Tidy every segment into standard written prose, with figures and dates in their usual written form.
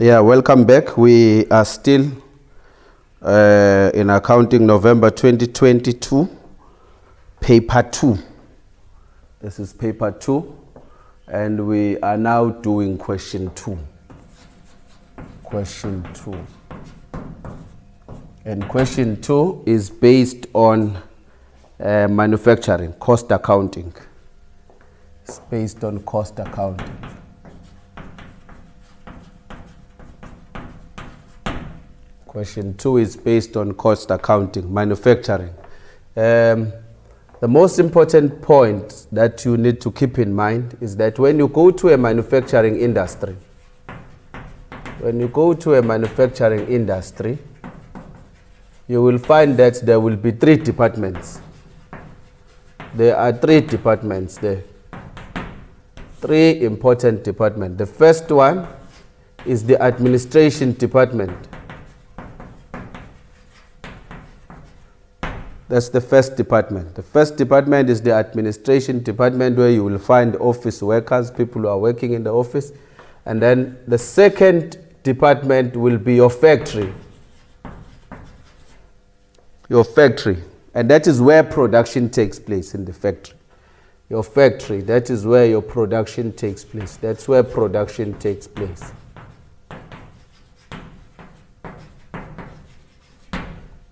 Yeah, welcome back. We are still in accounting November 2022, paper 2. This is paper 2, and we are now doing question 2. Question 2. And question 2 is based on manufacturing, cost accounting. It's based on cost accounting. Question 2 is based on cost accounting, manufacturing. The most important point that you need to keep in mind is that when you go to a manufacturing industry, you will find that there will be 3 departments. There are 3 departments there. 3 important departments. The first one is the administration department. That's the first department. The first department is the administration department, where you will find office workers, people who are working in the office. And then the second department will be your factory. Your factory. And that is where production takes place, in the factory. Your factory, that is where your production takes place. That's where production takes place.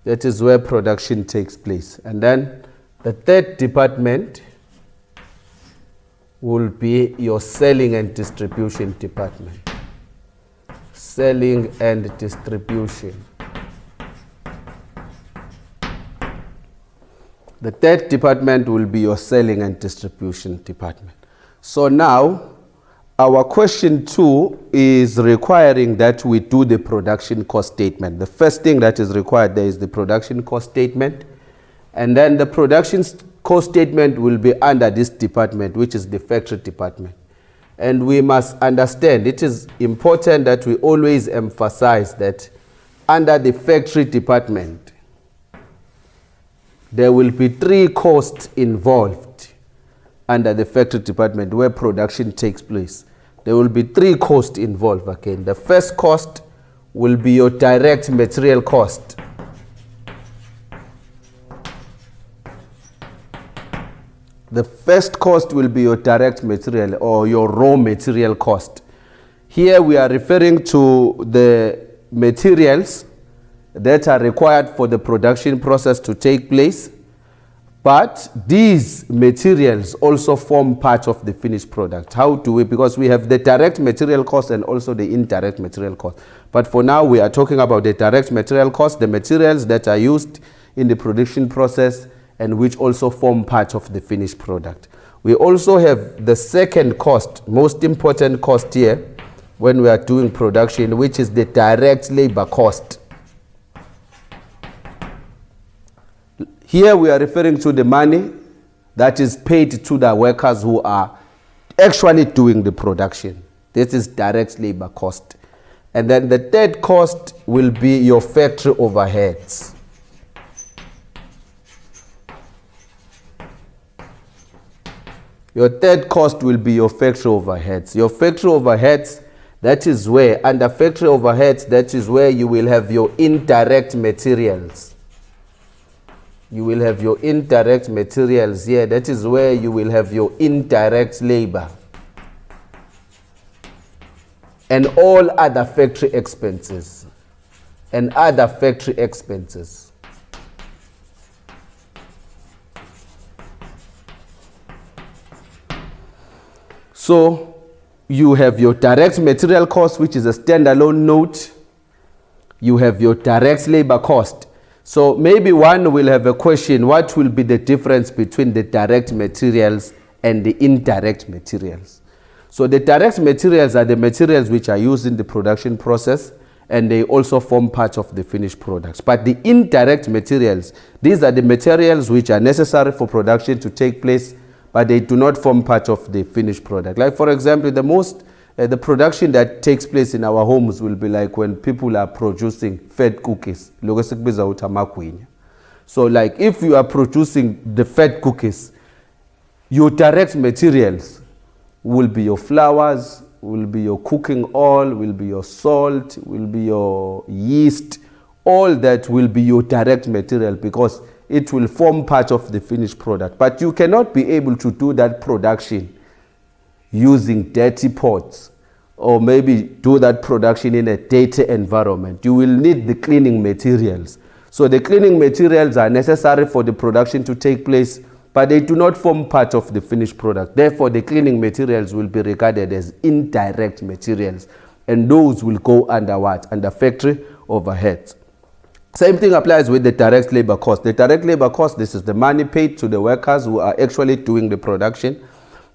That is where production takes place. And then the third department will be your selling and distribution department. Selling and distribution. The third department will be your selling and distribution department. So now, our question 2 is requiring that we do the production cost statement. The first thing that is required there is the production cost statement. And then the production cost statement will be under this department, which is the factory department. And we must understand, it is important that we always emphasize that under the factory department, there will be 3 costs involved under the factory department where production takes place. There will be 3 costs involved again. The first cost will be your direct material cost. The first cost will be your direct material or your raw material cost. Here we are referring to the materials that are required for the production process to take place. But these materials also form part of the finished product. How do we? Because we have the direct material cost and also the indirect material cost. But for now, we are talking about the direct material cost, the materials that are used in the production process and which also form part of the finished product. We also have the second cost, most important cost here when we are doing production, which is the direct labor cost. Here we are referring to the money that is paid to the workers who are actually doing the production. This is direct labor cost. And then the third cost will be your factory overheads. Your third cost will be your factory overheads. Your factory overheads, that is where, under factory overheads, that is where you will have your indirect materials. You will have your indirect materials here. That is where you will have your indirect labor. And all other factory expenses. And other factory expenses. So you have your direct material cost, which is a standalone note. You have your direct labor cost. So maybe one will have a question, what will be the difference between the direct materials and the indirect materials? So the direct materials are the materials which are used in the production process, and they also form part of the finished products. But the indirect materials, these are the materials which are necessary for production to take place, but they do not form part of the finished product. Like for example, the production that takes place in our homes will be like when people are producing fat cookies. So like if you are producing the fat cookies, your direct materials will be your flours, will be your cooking oil, will be your salt, will be your yeast. All that will be your direct material because it will form part of the finished product. But you cannot be able to do that production using dirty pots, or maybe do that production in a dirty environment. You will need the cleaning materials. So the cleaning materials are necessary for the production to take place, but they do not form part of the finished product. Therefore, the cleaning materials will be regarded as indirect materials, and those will go under what? Under factory overheads. Same thing applies with the direct labor cost. The direct labor cost, this is the money paid to the workers who are actually doing the production.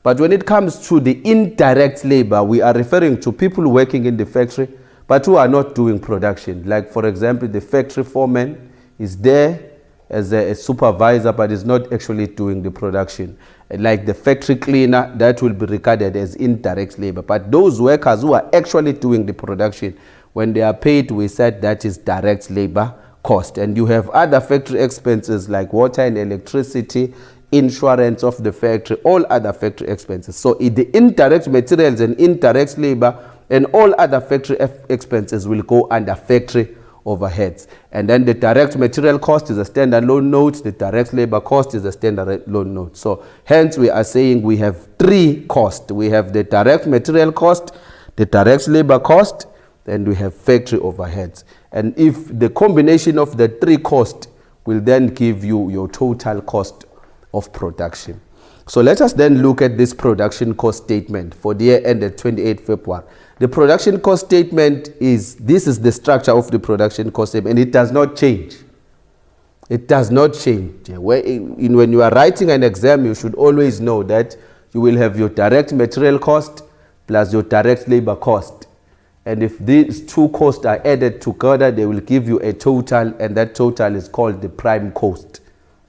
But when it comes to the indirect labor, we are referring to people working in the factory, but who are not doing production. Like, for example, the factory foreman is there as a supervisor, but is not actually doing the production. Like the factory cleaner, that will be regarded as indirect labor. But those workers who are actually doing the production, when they are paid, we said that is direct labor cost. And you have other factory expenses like water and electricity, insurance of the factory, all other factory expenses. So the indirect materials and indirect labor and all other factory expenses will go under factory overheads. And then the direct material cost is a standalone note. The direct labor cost is a standalone note. So hence we are saying we have three costs. We have the direct material cost, the direct labor cost, and we have factory overheads. And if the combination of the three costs will then give you your total cost of production. So let us then look at this production cost statement for the year ended 28 February. The production cost statement is the structure of the production cost statement, and it does not change. It does not change. When you are writing an exam, you should always know that you will have your direct material cost plus your direct labor cost. And if these two costs are added together, they will give you a total, and that total is called the prime cost.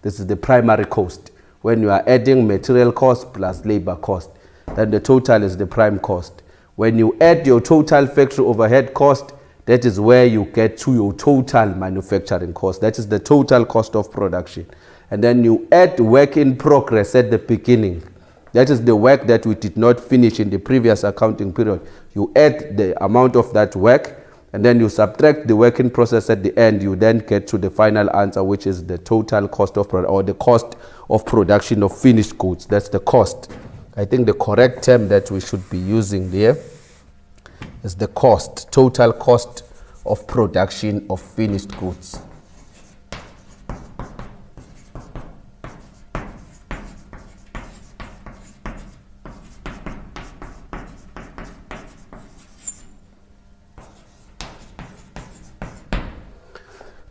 This is the primary cost. When you are adding material cost plus labor cost, then the total is the prime cost. When you add your total factory overhead cost, that is where you get to your total manufacturing cost. That is the total cost of production. And then you add work in progress at the beginning. That is the work that we did not finish in the previous accounting period. You add the amount of that work, and then you subtract the work in process at the end. You then get to the final answer, which is the total cost of product, or the cost of production of finished goods. That's the cost. I think the correct term that we should be using there is the cost, total cost of production of finished goods.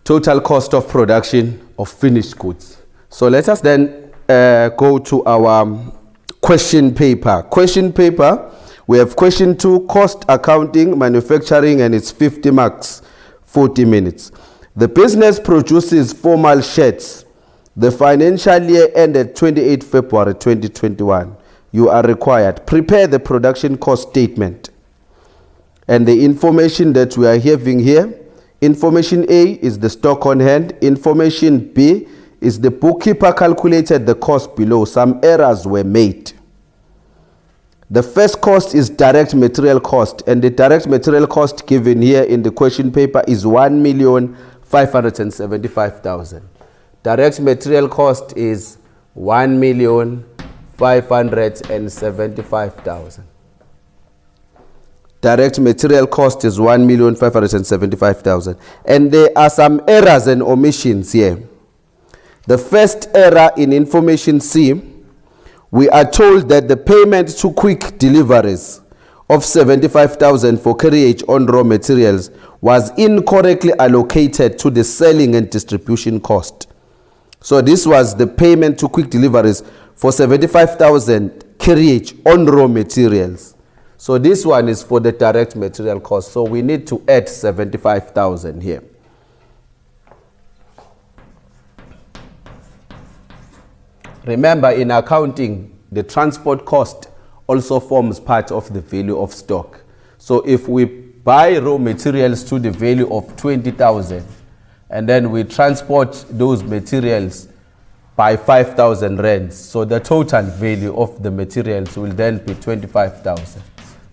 Total cost of production of finished goods. So let us then go to our question paper. Question paper, we have question 2, cost accounting, manufacturing, and it's 50 marks, 40 minutes. The business produces formal shirts. The financial year ended 28 February 2021. You are required, prepare the production cost statement. And the information that we are having here, information A is the stock on hand. Information B is the bookkeeper calculated the cost below. Some errors were made. The first cost is direct material cost, and the direct material cost given here in the question paper is 1,575,000. Direct material cost is 1,575,000. Direct material cost is 1,575,000. And there are some errors and omissions here. The first error in information C, we are told that the payment to quick deliveries of 75,000 for carriage on raw materials was incorrectly allocated to the selling and distribution cost. So this was the payment to quick deliveries for 75,000 carriage on raw materials. So this one is for the direct material cost. So we need to add 75,000 here. Remember, in accounting, the transport cost also forms part of the value of stock. So if we buy raw materials to the value of 20,000 and then we transport those materials by 5,000 rands, so the total value of the materials will then be 25,000.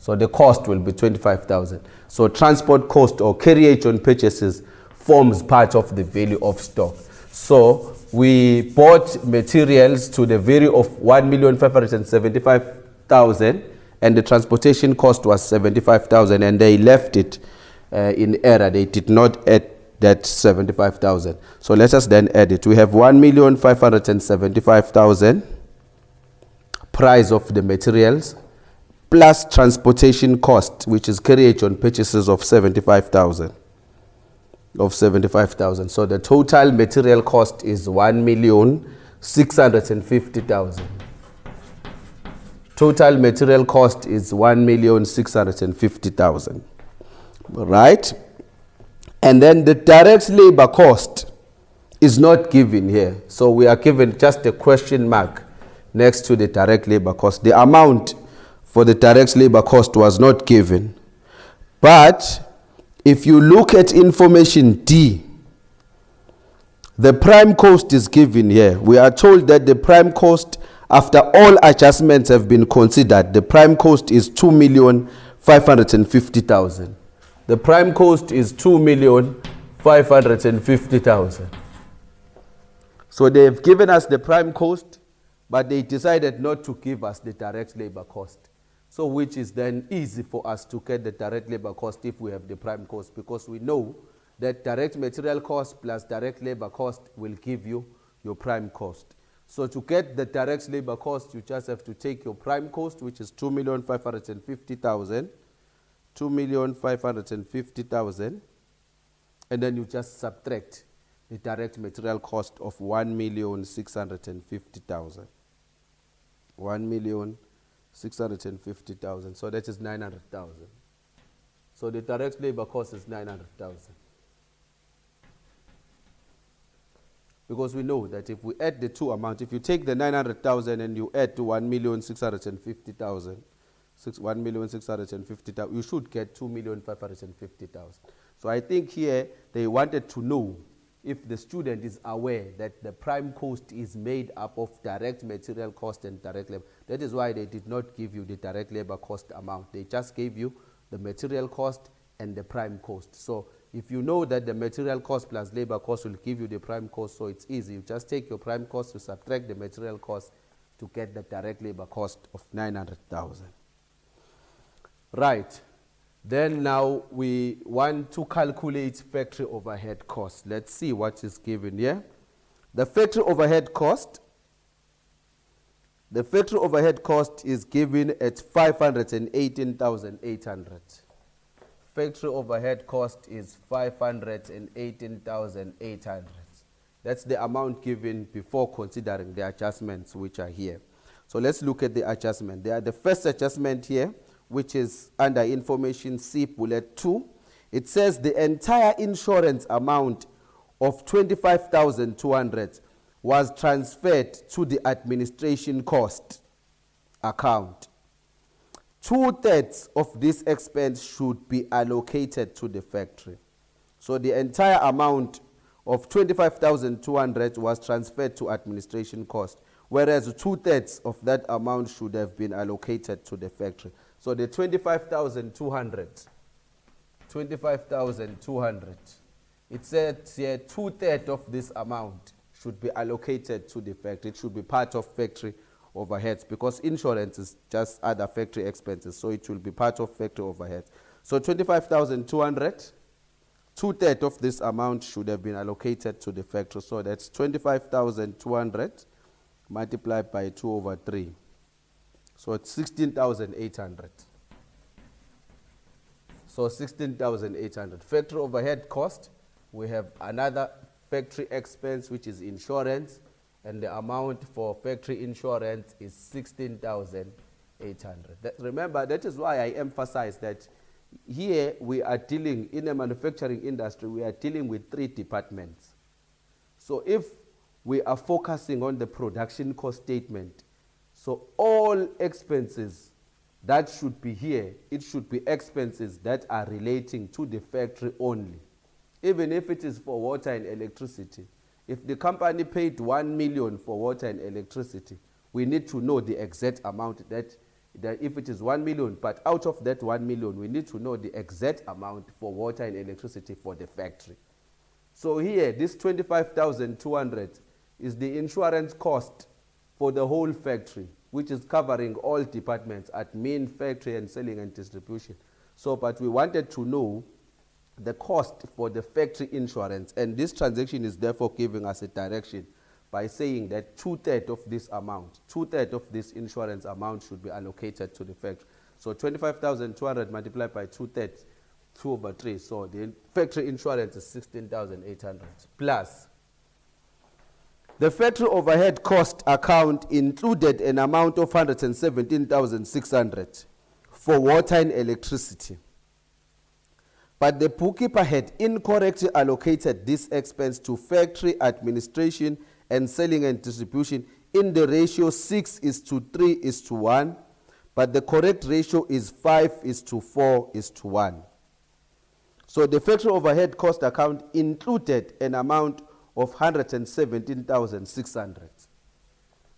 So the cost will be 25,000. So transport cost or carriage on purchases forms part of the value of stock. So we bought materials to the value of 1,575,000 and the transportation cost was 75,000 and they left it in error. They did not add that 75,000. So let us then add it. We have 1,575,000 price of the materials plus transportation cost, which is carriage on purchases of 75,000. So the total material cost is 1,650,000. Total material cost is 1,650,000. Right? And then the direct labor cost is not given here. So we are given just a question mark next to the direct labor cost. The amount for the direct labor cost was not given. But if you look at information D, the prime cost is given here. We are told that the prime cost, after all adjustments have been considered, the prime cost is 2,550,000. The prime cost is 2,550,000. So they've given us the prime cost, but they decided not to give us the direct labor cost. So which is then easy for us to get the direct labor cost if we have the prime cost, because we know that direct material cost plus direct labor cost will give you your prime cost. So to get the direct labor cost, you just have to take your prime cost, which is 2,550,000, 2,550,000, and then you just subtract the direct material cost of 1,650,000. 1,650,000. So that is 900,000. So the direct labor cost is 900,000. Because we know that if we add the two amounts, if you take the 900,000 and you add to 1,650,000, 1,650,000, you should get 2,550,000. So I think here they wanted to know if the student is aware that the prime cost is made up of direct material cost and direct labor. That is why they did not give you the direct labor cost amount. They just gave you the material cost and the prime cost. So if you know that the material cost plus labor cost will give you the prime cost, so it's easy. You just take your prime cost, you subtract the material cost to get the direct labor cost of 900,000. Right. Then now we want to calculate factory overhead cost. Let's see what is given here. The factory overhead cost is given at 518,800. Factory overhead cost is 518,800. That's the amount given before considering the adjustments which are here. So let's look at the adjustment. There are the first adjustment here, which is under information C bullet 2. It says the entire insurance amount of 25,200 was transferred to the administration cost account. 2/3 of this expense should be allocated to the factory. So the entire amount of 25,200 was transferred to administration cost, whereas 2/3 of that amount should have been allocated to the factory. So the 25,200, it said here 2/3 of this amount should be allocated to the factory. It should be part of factory overheads, because insurance is just other factory expenses, so it will be part of factory overheads. So 25,200, 2/3 of this amount should have been allocated to the factory. So that's 25,200 multiplied by 2/3. So it's 16,800. So 16,800. Factory overhead cost, we have another factory expense, which is insurance, and the amount for factory insurance is 16,800. Remember, that is why I emphasize that here we are dealing, in the manufacturing industry, we are dealing with 3 departments. So if we are focusing on the production cost statement, so all expenses that should be here, it should be expenses that are relating to the factory only. Even if it is for water and electricity. If the company paid 1 million for water and electricity, we need to know the exact amount that that if it is 1 million, but out of that 1 million, we need to know the exact amount for water and electricity for the factory. So here, this 25,200 is the insurance cost for the whole factory, which is covering all departments, admin, factory, and selling and distribution. So, but we wanted to know the cost for the factory insurance, and this transaction is therefore giving us a direction by saying that 2/3 of this amount, 2/3 of this insurance amount should be allocated to the factory. So 25,200 multiplied by 2/3, 2/3. So the factory insurance is 16,800 plus. The factory overhead cost account included an amount of 117,600 for water and electricity. But the bookkeeper had incorrectly allocated this expense to factory administration and selling and distribution in the ratio 6:3:1, but the correct ratio is 5:4:1. So the factory overhead cost account included an amount of 117,600.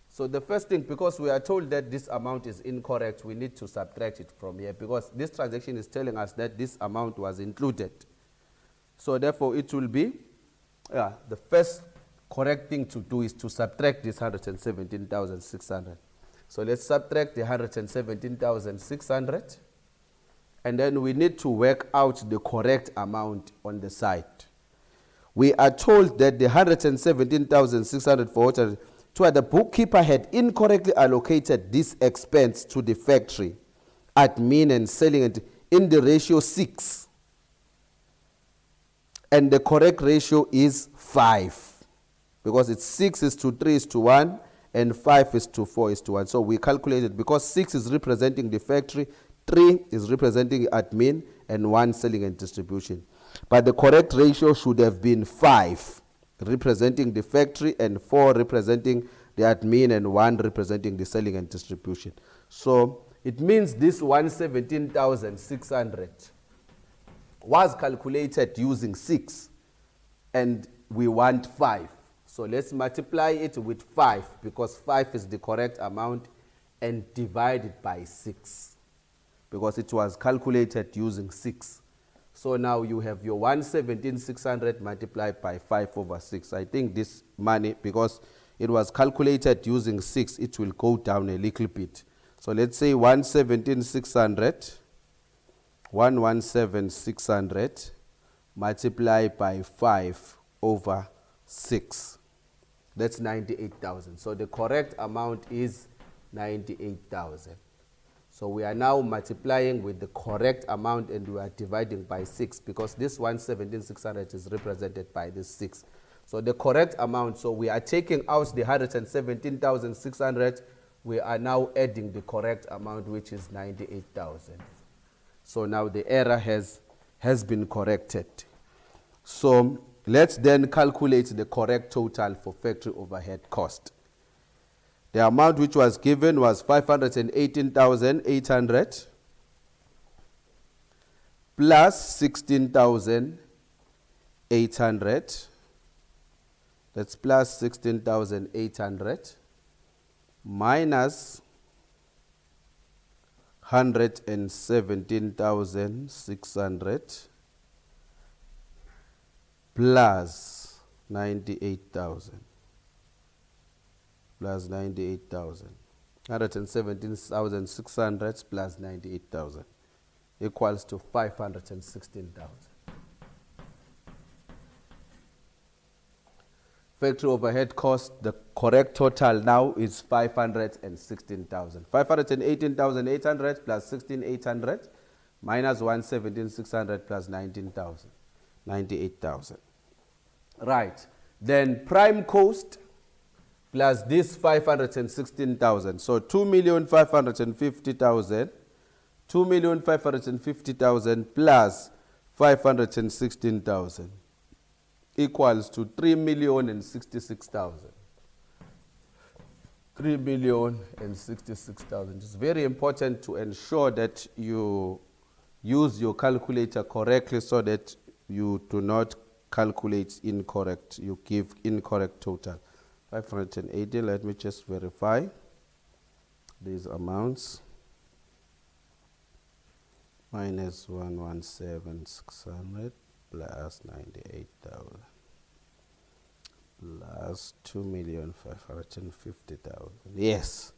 So the first thing, because we are told that this amount is incorrect, we need to subtract it from here, because this transaction is telling us that this amount was included. So therefore it will be, the first correct thing to do is to subtract this 117,600. So let's subtract the 117,600, and then we need to work out the correct amount on the side. We are told that the 117,600 for water, the bookkeeper had incorrectly allocated this expense to the factory, admin and selling it in the ratio 6. And the correct ratio is 5. Because it's 6:3:1 and 5:4:1. So we calculated, because 6 is representing the factory, 3 is representing admin, and 1 selling and distribution. But the correct ratio should have been 5. Representing the factory, and 4 representing the admin, and 1 representing the selling and distribution. So it means this 117,600 was calculated using 6, and we want 5. So let's multiply it with 5, because 5 is the correct amount, and divide it by 6, because it was calculated using 6. So now you have your 117,600 multiplied by 5/6. I think this money, because it was calculated using 6, it will go down a little bit. So let's say 117,600 multiplied by 5/6. That's 98,000. So the correct amount is 98,000. So we are now multiplying with the correct amount, and we are dividing by 6, because this 117,600 is represented by this 6. So the correct amount, so we are taking out the 117,600, we are now adding the correct amount, which is 98,000. So now the error has been corrected. So let's then calculate the correct total for factory overhead cost. The amount which was given was 518,800 plus 16,800. That's plus 16,800 minus 117,600 plus 98,000. Plus 98,000. 117,600 plus 98,000 equals to 516,000. Factory overhead cost, the correct total now is 516,000. 518,800 plus 16,800 minus 117,600 plus 19,000. 98,000. Right. Then prime cost plus this 516,000. So 2,550,000. 2,550,000 plus 516,000 equals to 3,066,000. 3,066,000. It's very important to ensure that you use your calculator correctly, so that you do not calculate incorrect. You give incorrect total. 580, let me just verify these amounts. minus 117,600 plus 98,000 plus 2,550,000. Yes,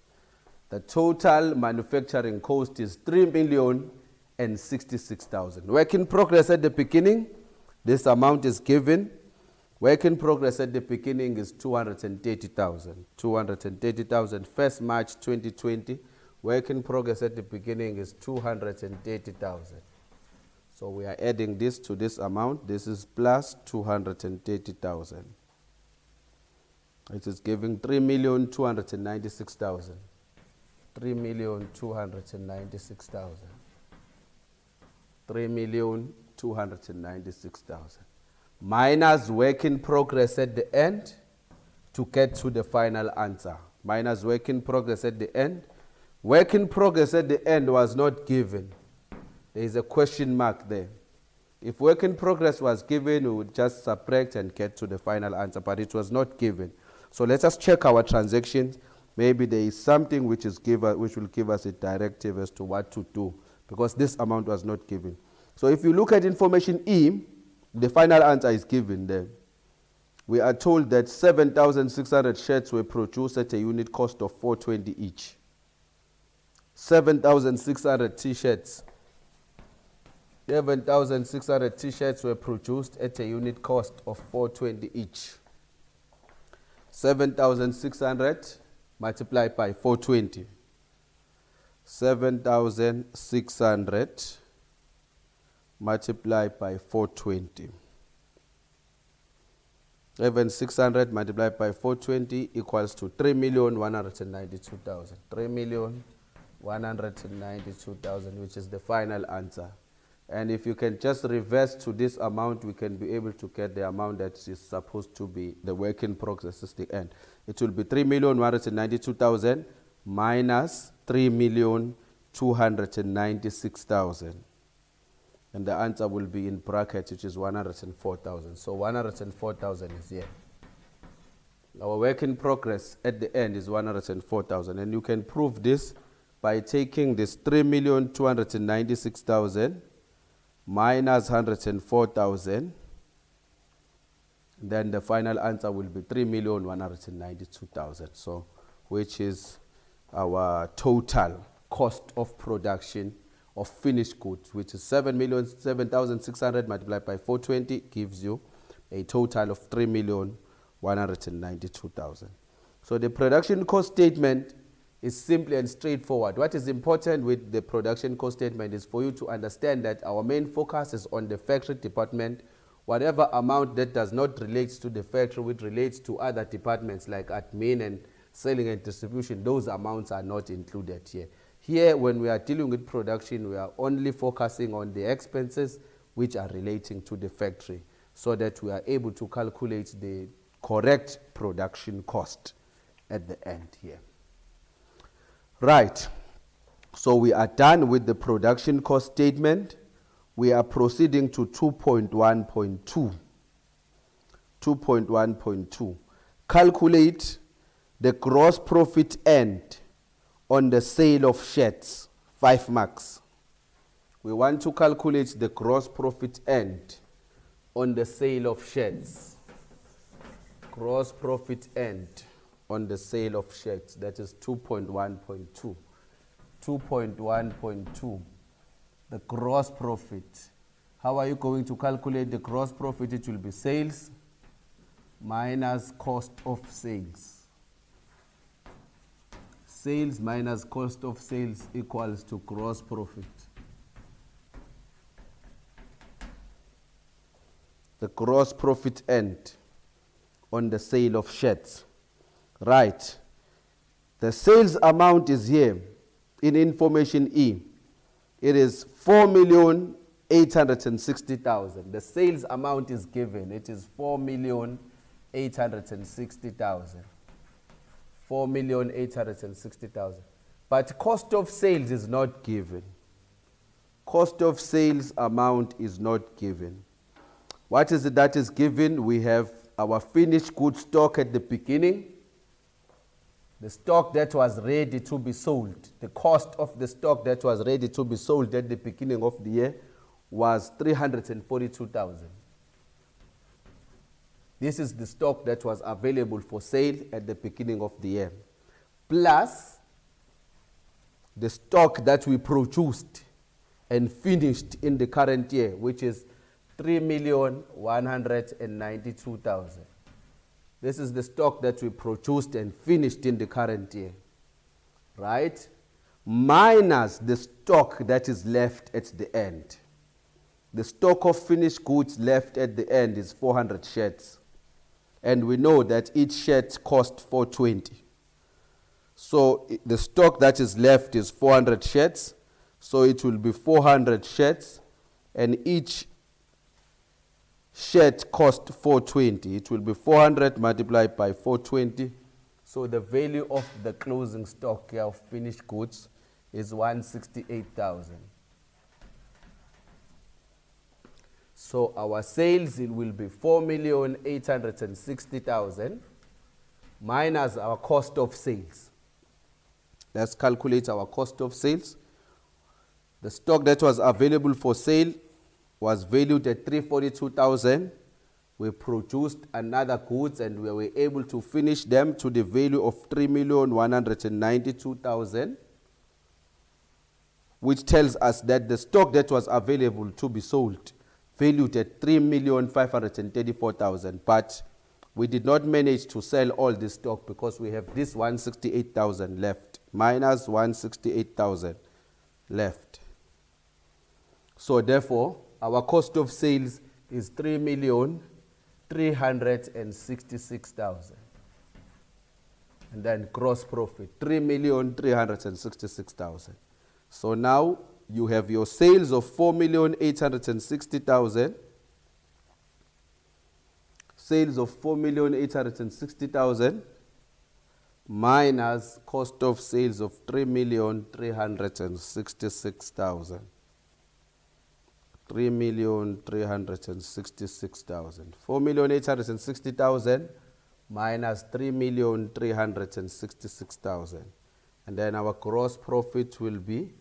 the total manufacturing cost is 3,066,000. Work in progress at the beginning, this amount is given. Work in progress at the beginning is 230,000. 230,000, 1st March 2020. Work in progress at the beginning is 230,000. So we are adding this to this amount. This is plus 230,000. It is giving 3,296,000. 3,296,000. 3,296,000. Minus work in progress at the end to get to the final answer. Minus work in progress at the end. Work in progress at the end was not given. There is a question mark there. If work in progress was given, we would just subtract and get to the final answer, but it was not given. So let us check our transactions. Maybe there is something which will give us a directive as to what to do, because this amount was not given. So if you look at information E, the final answer is given there. We are told that 7,600 shirts were produced at a unit cost of 420 each. 7,600 t-shirts. 7,600 t-shirts were produced at a unit cost of 420 each. 7,600 multiplied by 420. 7,600 multiplied by 420. 7,600 multiplied by 420 equals to 3,192,000. 3,192,000, which is the final answer. And if you can just reverse to this amount, we can be able to get the amount that is supposed to be the work in progress at the end. It will be 3,192,000 minus 3,296,000. And the answer will be in brackets, which is 104,000. So 104,000 is here. Our work in progress at the end is 104,000. And you can prove this by taking this 3,296,000 minus 104,000. Then the final answer will be 3,192,000. So which is our total cost of production of finished goods, which is 7,600 multiplied by 420 gives you a total of 3,192,000. So the production cost statement is simple and straightforward. What is important with the production cost statement is for you to understand that our main focus is on the factory department. Whatever amount that does not relate to the factory, which relates to other departments like admin and selling and distribution, those amounts are not included here. Here, when we are dealing with production, we are only focusing on the expenses which are relating to the factory, so that we are able to calculate the correct production cost at the end here. Right. So we are done with the production cost statement. We are proceeding to 2.1.2. 2.1.2. Calculate the gross profit end on the sale of shirts, 5 marks. We want to calculate the gross profit end on the sale of shirts. Gross profit end on the sale of shirts, that is 2.1.2. 2.1.2, the gross profit. How are you going to calculate the gross profit? It will be sales minus cost of sales. Sales minus cost of sales equals to gross profit. The gross profit end on the sale of shirts. Right. The sales amount is here in information E. It is 4,860,000. The sales amount is given. It is 4,860,000. 4,860,000. But cost of sales is not given. Cost of sales amount is not given. What is it that is given? We have our finished goods stock at the beginning. The stock that was ready to be sold, the cost of the stock that was ready to be sold at the beginning of the year was 342,000. This is the stock that was available for sale at the beginning of the year, plus the stock that we produced and finished in the current year, which is 3,192,000. This is the stock that we produced and finished in the current year, right? Minus the stock that is left at the end. The stock of finished goods left at the end is 400 shirts. And we know that each shirt cost 420. So the stock that is left is 400 shirts. So it will be 400 shirts, and each shirt cost 420. It will be 400 multiplied by 420. So the value of the closing stock here of finished goods is 168,000. So our sales, it will be 4,860,000 minus our cost of sales. Let's calculate our cost of sales. The stock that was available for sale was valued at 342,000. We produced another goods and we were able to finish them to the value of 3,192,000, which tells us that the stock that was available to be sold valued at 3,534,000, but we did not manage to sell all this stock because we have this 168,000 left, minus 168,000 left. So therefore, our cost of sales is 3,366,000. And then gross profit, 3,366,000. So now you have your sales of 4,860,000. Sales of 4,860,000 minus cost of sales of 3,366,000. 3,366,000. 4,860,000 minus 3,366,000. And then our gross profit will be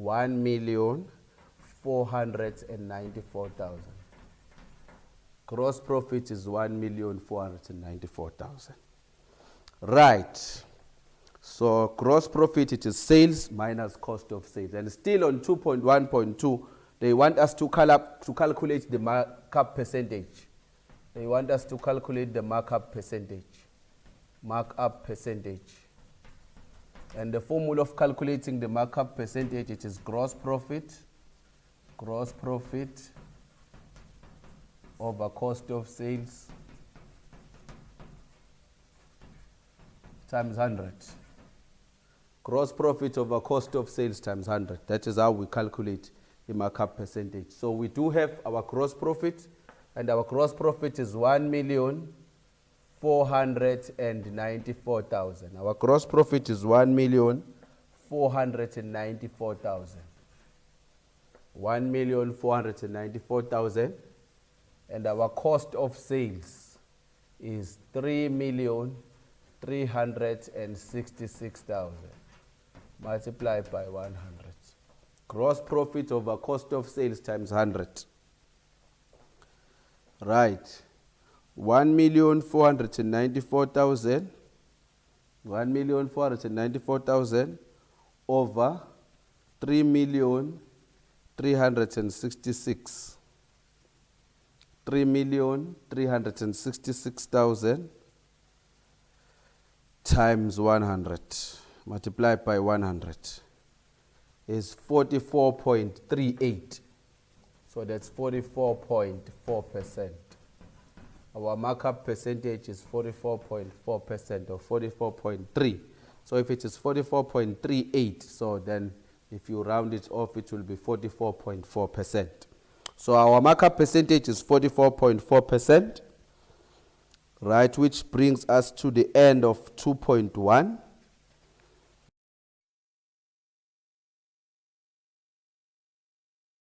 1,494,000. Gross profit is 1,494,000. Right. So gross profit, it is sales minus cost of sales. And still on 2.1.2, they want us to calculate the markup percentage. They want us to calculate the markup percentage. Markup percentage. And the formula of calculating the markup percentage, it is gross profit over cost of sales times 100. Gross profit over cost of sales times 100. That is how we calculate the markup percentage. So we do have our gross profit, and our gross profit is 1,494,000. Our gross profit is 1,494,000. 1,494,000, and our cost of sales is 3,366,000 multiplied by 100. Gross profit over cost of sales times 100. Right. 1,494,000. 1,494,000 over 3,366,000. 3,366,000 times 100 multiplied by 100 is 44.38. So that's 44.4%. Our markup percentage is 44.4% or 44.3. So if it is 44.38, so then if you round it off, it will be 44.4%. So our markup percentage is 44.4%, right, which brings us to the end of 2.1.